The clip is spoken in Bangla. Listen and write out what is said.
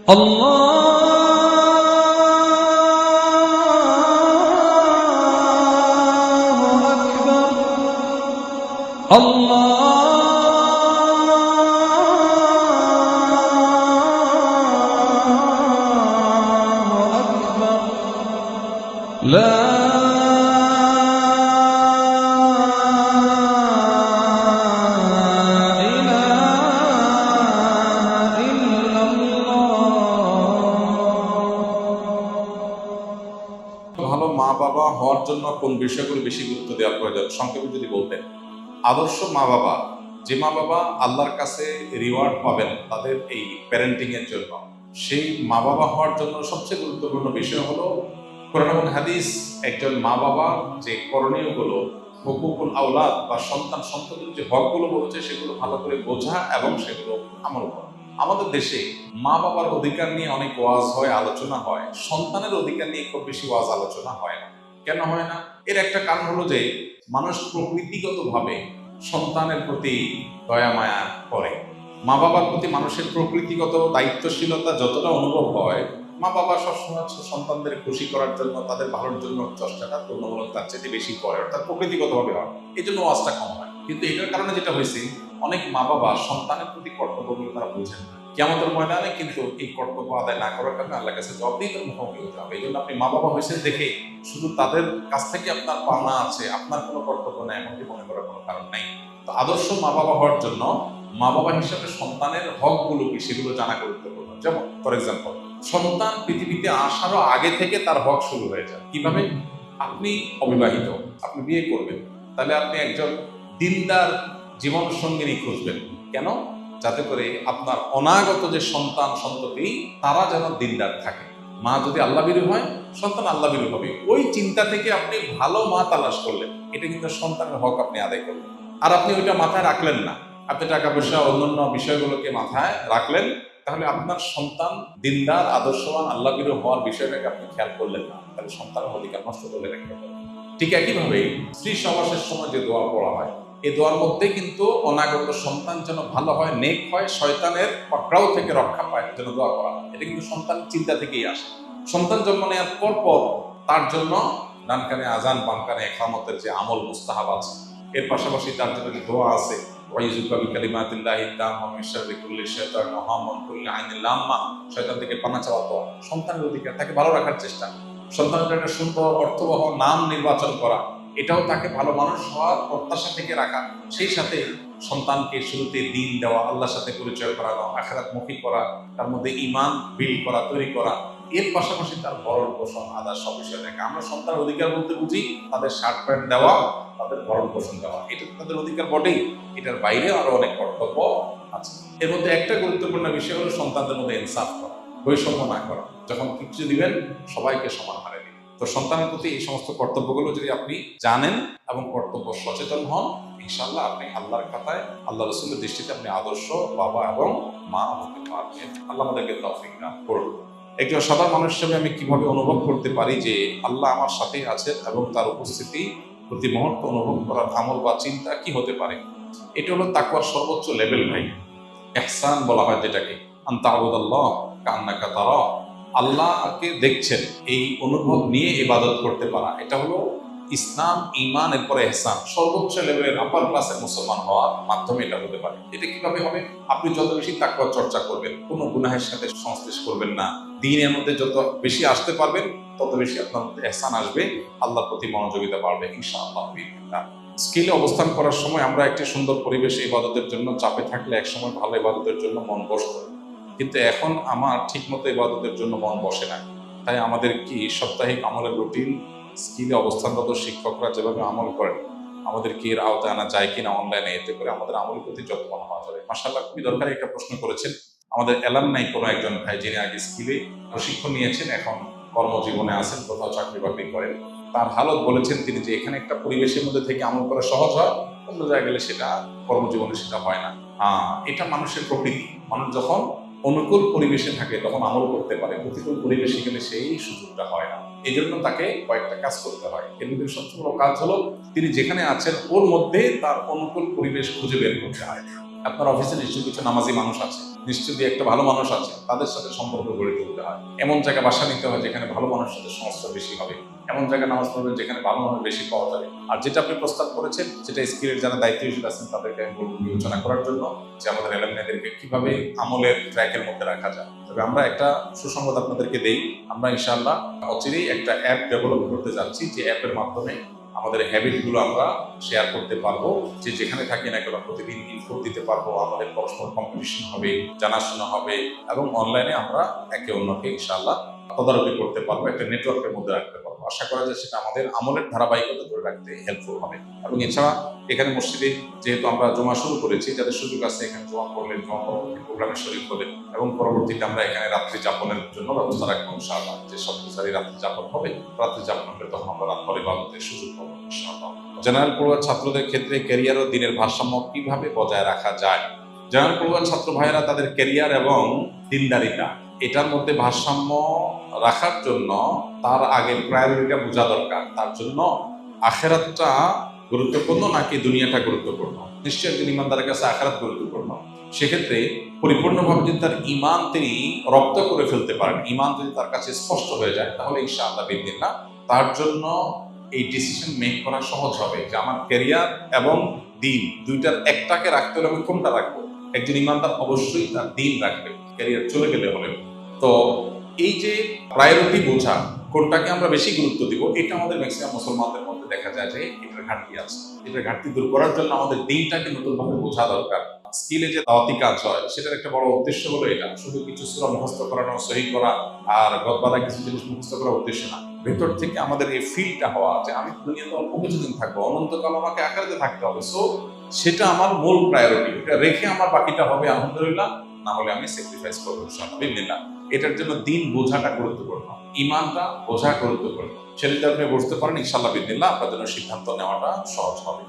ভালো মা বাবা হওয়ার জন্য কোন বিষয়গুলো বেশি গুরুত্ব দেওয়া প্রয়োজন সংক্ষেপে যদি বলতেন? আদর্শ মা বাবা, যে মা বাবা আল্লাহর কাছে রিওয়ার্ড পাবেন তাদের এই প্যারেন্টিং এর জন্য, সেই মা বাবা হওয়ার জন্য সবচেয়ে গুরুত্বপূর্ণ বিষয় হলো কোরআন এবং হাদিস একজন মা বাবা যে করণীয়গুলো, হুকুকুল আওলাদ বা সন্তানের যে হকগুলো বলেছে সেগুলো ভালো করে বোঝা এবং সেগুলো আমল করা। আমাদের দেশে মা বাবার অধিকার নিয়ে অনেক ওয়াজ হয়, আলোচনা হয়, সন্তানের অধিকার নিয়ে খুব বেশি ওয়াজ আলোচনা হয় না। কেন হয় না? এর একটা কারণ হলো যে মানুষ প্রকৃতিগতভাবে সন্তানের প্রতি দয়া মায়া করে। মা বাবার প্রতি মানুষের প্রকৃতিগত দায়িত্বশীলতা যতটা অনুভব হয়, মা বাবা সবসময় সন্তানদের খুশি করার জন্য, তাদের ভালোর জন্য চেষ্টাটা তুলনামূলক তার চেয়ে বেশি করে, অর্থাৎ প্রকৃতিগতভাবে হয়। এই জন্য ওয়াজটা কম হয়। কিন্তু এটার কারণে যেটা হয়েছে, অনেক মা বাবা সন্তানের প্রতি কর্তব্যগুলো তারা বুঝেন না। কিয়ামতের ময়দানে কিন্তু এই কর্তব্য আদায় না করার কারণে আল্লাহর কাছে জবাবদিহিতার মুখোমুখি হতে হবে। এই জন্য আপনি মা বাবা হয়েছেন দেখে শুধু তাদের কাছ থেকে আপনার পাওনা আছে, আপনার কোনো কর্তব্য নেই এমনটি মনে করার কোনো কারণ নেই। তো আদর্শ মা বাবা হওয়ার জন্য মা বাবা হিসাবে সন্তানের হকগুলো কি সেগুলো জানা গুরুত্বপূর্ণ। যেমন ফর এক্সাম্পল, সন্তান পৃথিবীতে আসারও আগে থেকে তার হক শুরু হয়ে যায়। কিভাবে? আপনি অবিবাহিত, আপনি বিয়ে করবেন, তাহলে আপনি একজন দিনদার জীবন সঙ্গিনী খুঁজবেন। কেন? যাতে করে আপনার অনাগত যে সন্তান সন্ততি তারা যেন দিনদার থাকে। মা যদি আল্লাহভীরু হয়, সন্তান আল্লাহভীরু হবে। ওই চিন্তা থেকে আপনি ভালো মা তালাশ করলেন, এটা কিন্তু সন্তানের হক আপনি আদায় করলেন। আর আপনি ওইটা মাথায় রাখলেন না, আপনি টাকা পয়সা অন্যান্য বিষয়গুলোকে মাথায় রাখলেন, তাহলে আপনার সন্তান দিনদার আদর্শবান আল্লাহভীরু হওয়ার বিষয়টাকে আপনি খেয়াল করলেন না, তাহলে সন্তানের অধিকার নষ্ট করলে রাখতে পারেন। ঠিক একইভাবে স্ত্রী সহবাসের সময় যে দোয়া পড়া হয়, এই দোয়ার মধ্যে কিন্তু অনাগত সন্তান যেন ভালো হয়, নেক হয়, শয়তানের পাকড়াও থেকে রক্ষা পায় যেন দোয়া করা হয়। এটা কিন্তু সন্তান চিন্তা থেকেই আসে। সন্তান জন্ম নেওয়ার পর তার জন্য ডান কানে আজান বাম কানে ইকামতের যে আমল মুস্তাহাব আছে, এর পাশাপাশি তার জন্য যে দোয়া আছে, ওয়াইযুকা বিকালিমাতিল্লাহি তাম্মা মিন শাররি কুল্লি শাইতানিন ওয়া হাম্মিন কুল্লি আইনিন লাম্মা, শয়তান থেকে পানা চাওয়া দোয়া। সন্তানের অধিকার, তাকে ভালো রাখার চেষ্টা, সন্তানের একটা সুন্দর অর্থবহ নাম নির্বাচন করা, এটাও তাকে ভালো মানুষ হওয়ার প্রত্যাশা থেকে রাখা। সেই সাথে সন্তানকে শুরুতে দিন দেওয়া, আল্লাহর সাথে পরিচয় করানো, আখিরাতমুখী করা, তার মধ্যে ঈমান বিল্ড করা, তৈরি করা, এর পাশাপাশি তার ভরণ পোষণ আদার সব বিষয় দেখা। আমরা সন্তানের অধিকার বলতে বুঝি তাদের শার্ট প্যান্ট দেওয়া, তাদের ভরণ পোষণ দেওয়া, এটা তাদের অধিকার বটেই। এটার বাইরে আরো অনেক কর্তব্য আছে। এর মধ্যে একটা গুরুত্বপূর্ণ বিষয় হলো সন্তানদের মধ্যে ইনসাফ করা, বৈষম্য না করা। যখন কিছু দিবেন সবাইকে সমান হারে দিবেন। তো সন্তানের প্রতি এই সমস্ত কর্তব্যগুলো যদি আপনি জানেন এবং কর্তব্য সচেতন হন, ইনশাআল্লাহ আপনি আল্লাহর খাতায়, আল্লাহ রাসূলের দৃষ্টিতে আপনি আদর্শ বাবা এবং মা হতে পারবেন। আল্লাহ আমাদেরকে তৌফিক দান করুন। একজন সাধারণ মানুষ হিসেবে আমি কিভাবে অনুভব করতে পারি যে আল্লাহ আমার সাথেই আছেন এবং তার উপস্থিতি প্রতি মুহূর্তে অনুভব করার আমল বা চিন্তা কি হতে পারে? এটা হলো তাকওয়ার সর্বোচ্চ লেভেল ভাই। ইহসান বলা হয় যেটাকে, আনতা আবুদাল্লাহ কান্নাকা তারা, আল্লাহকে দেখছেন এই অনুভব নিয়ে ইবাদত করতে পারা। এটা হলো ইসলাম, ঈমান, এরপরে ইহসান, সর্বোচ্চ লেভেলের আপার ক্লাসের মুসলমান হওয়ার মাধ্যমে এটা হতে পারে। এটা কিভাবে হবে? আপনি যত বেশি তাকওয়া চর্চা করবেন, কোনো গুনাহের সাথে সংশ্লেষ করবেন না, দ্বীনের মধ্যে যত বেশি আসতে পারবেন, তত বেশি আপনার মধ্যে ইহসান আসবে, আল্লাহর প্রতি মনোযোগিতা বাড়বে ইনশাআল্লাহ। স্কিলে অবস্থান করার সময় আমরা একটি সুন্দর পরিবেশে ইবাদতের জন্য চাপে থাকলে একসময় ভালো ইবাদতের জন্য মন বসত, কিন্তু এখন আমার ঠিকমতো ইবাদতের জন্য মন বসে না। তাই আমাদের কি সাপ্তাহিক আমলের রুটিন, স্কিলে অবস্থানরত শিক্ষকরা যেভাবে আমল করেন, আমাদের কি এর আওতায় আনা যায় কিনা অনলাইনে, এতে করে আমাদের আমলের প্রতি যত্নবান হওয়া যাবে। মাশাআল্লাহ, খুবই দরকারি একটা প্রশ্ন করেছেন। আমাদের অ্যালামনাই কোনো একজন ভাই, যিনি আগে স্কিলে প্রশিক্ষণ নিয়েছেন, এখন কর্মজীবনে আছেন, কোথাও চাকরি বাকরি করেন, তার হালত বলেছেন তিনি যে এখানে একটা পরিবেশের মধ্যে থেকে আমল করা সহজ হয়, অন্য জায়গায় গেলে সেটা কর্মজীবনে সেটা হয় না। এটা মানুষের প্রকৃতি। মানুষ যখন অনুকূল পরিবেশে থাকে তখন আমল করতে পারে, প্রতিকূল পরিবেশে গেলে সেই সুযোগটা হয় না। এই জন্য তাকে কয়েকটা কাজ করতে হয়। এর মধ্যে সবচেয়ে বড় কাজ হলো তিনি যেখানে আছেন ওর মধ্যে তার অনুকূল পরিবেশ খুঁজে বের করতে হয়। আপনার অফিসে নিশ্চয়ই কিছু নামাজি মানুষ আছে, নিশ্চয়ই একটা ভালো মানুষ আছে, তাদের সাথে সম্পর্ক গড়ে তুলতে হয়। এমন জায়গায় বাসা নিতে হয় যেখানে ভালো মানুষের সাথে সংস্কার বেশি হবে, এমন জায়গায় নামাজ পড়বেন যেখানে ভালো মানুষ বেশি পাওয়া যাবে। আর যেটা আপনি প্রস্তাব করেছেন, যেটা স্কিলের যারা দায়িত্বশীল আছেন তাদেরকে আমি বলবো বিবেচনা করার জন্য, যে আমাদের এলামেদেরকে কিভাবে আমলের ট্র্যাকের মধ্যে রাখা যায়। তবে আমরা একটা সুসংবাদ আপনাদেরকে দেই, আমরা ইনশাআল্লাহ অচিরেই একটা অ্যাপ ডেভেলপ করতে যাচ্ছি, যে অ্যাপের মাধ্যমে আমাদের হ্যাবিটগুলো আমরা শেয়ার করতে পারবো। যে যেখানে থাকি না কেন প্রতিদিন ইনফো দিতে পারবো, আমাদের পরস্পর কম্পিটিশন হবে, জানাশোনা হবে, এবং অনলাইনে আমরা একে অন্যকে ইনশাআল্লাহ তদারকি করতে পারবো, একটা নেটওয়ার্কের মধ্যে রাখতে পারবো। আশা করা যায় সেটা আমাদের আমলের ধারাবাহিকতা ধরে রাখতে হেল্পফুল হবে। এবং এছাড়া এখানে মসজিদে যেহেতু আমরা জমা শুরু করেছি, যাদের সুযোগ আছে এখানে জমা করলেন, জমা পরবর্তী প্রোগ্রামে শরীর হলেন, এবং পরবর্তীতে আমরা এখানে রাত্রি যাপনের জন্য ব্যবস্থা রাখবো ইনশাআল্লাহ। যে সব বিচারী রাত্রি যাপন হবে, রাত্রি যাপন হলে তখন আমরা রাত পরে বাবদের সুযোগ পাবো ইনশাআল্লাহ। জেনারেল পড়ুয়া ছাত্রদের ক্ষেত্রে ক্যারিয়ার ও দিনের ভারসাম্য কিভাবে বজায় রাখা যায়? জেনারেল পড়ুয়া ছাত্র ভাইয়েরা তাদের ক্যারিয়ার এবং দিনদারিতা এটার মধ্যে ভারসাম্য রাখার জন্য তার আগে প্রায়োরিটিটা বোঝা দরকার। তার জন্য আখেরাতটা গুরুত্বপূর্ণ নাকি দুনিয়াটা গুরুত্বপূর্ণ? নিশ্চয়ই একজন ইমানদারের কাছে আখেরাত গুরুত্বপূর্ণ। সেক্ষেত্রে পরিপূর্ণভাবে যদি তার ঈমান তিনি রপ্ত করে ফেলতে পারেন, ঈমান যদি তার কাছে স্পষ্ট হয়ে যায়, তাহলে ইনশাআল্লাহ বিদিনিল্লাহ তার জন্য এই ডিসিশন মেক করা সহজ হবে যে আমার ক্যারিয়ার এবং দিন দুইটার একটাকে রাখতে হলে আমি কোনটা রাখবো। একজন ইমানদার অবশ্যই তার দিন রাখবে, ক্যারিয়ার চলে গেলে হলে। তো এই যে প্রায়োরিটি বোঝা, কোনটাকে আমরা বেশি গুরুত্ব দিব, এটা আমাদের ম্যাক্সিমাম মুসলমানদের মধ্যে দেখা যায় যে এটার ঘাটতি আছে। এটার ঘাটতি দূর করার জন্য আমাদের দিনটাকে নতুনভাবে বোঝা দরকার। স্কিলে যে দাওয়াতি কাজ হয় সেটার একটা বড় উদ্দেশ্য হলো এটা, শুধু কিছু সূরা মুখস্থ করানো, সহি করা আর গদবাদা কিছু জিনিস মুখস্থ করার উদ্দেশ্য না। ভেতর থেকে আমাদের এই ফিলটা হওয়া যে আমি দুনিয়াতে অল্প কিছুদিন থাকবো, অনন্তকাল আমাকে আখেরাতে থাকতে হবে, সো সেটা আমার মূল প্রায়োরিটি। এটা রেখে আমার বাকিটা হবে আলহামদুলিল্লাহ, না হলে আমি স্যাক্রিফাইস করবো ইনশাআল্লাহ। এটার জন্য দিন বোঝাটা গুরুত্বপূর্ণ, ঈমানটা বোঝা গুরুত্বপূর্ণ। সেটা যদি আপনি বুঝতে পারেন ইনশাআল্লাহ বিদিনিল্লাহ আপনার জন্য সিদ্ধান্ত নেওয়াটা সহজ হবে।